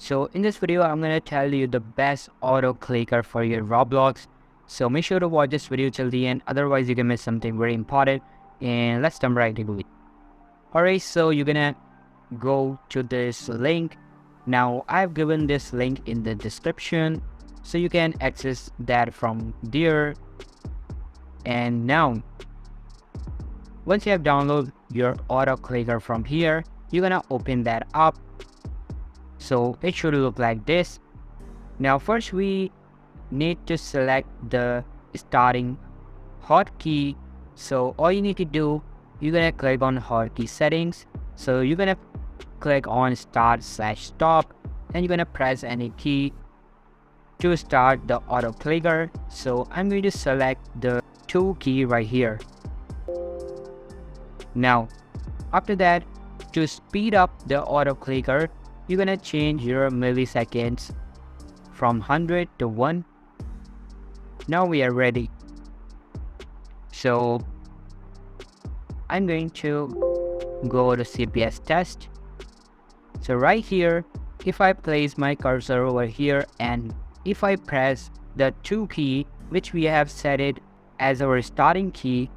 So in this video, I'm going to tell you the best auto clicker for your Roblox. So make sure to watch this video till the end, otherwise you can miss something very important. And let's jump right into it. Alright, so you're gonna go to this link. Now I've given this link in the description, so you can access that from there. And now once you have downloaded your auto clicker from here, you're gonna open that up. So it should look like this. Now first we need to select the starting hotkey. So all you need to do, you're gonna click on hotkey settings. So you're gonna click on start/stop and you're gonna press any key to start the auto clicker. So I'm going to select the 2 key right here. Now after that, to speed up the auto clicker, you're gonna change your milliseconds from 100 to 1. Now we are ready. So I'm going to go to CPS test. So right here, if I place my cursor over here and if I press the 2 key, which we have set it as our starting key,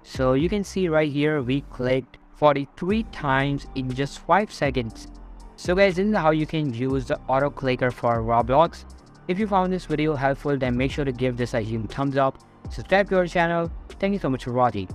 so you can see right here we clicked 43 times in just 5 seconds. So guys, this is how you can use the auto clicker for Roblox. If you found this video helpful, then make sure to give this a huge thumbs up, subscribe to our channel. Thank you so much for watching.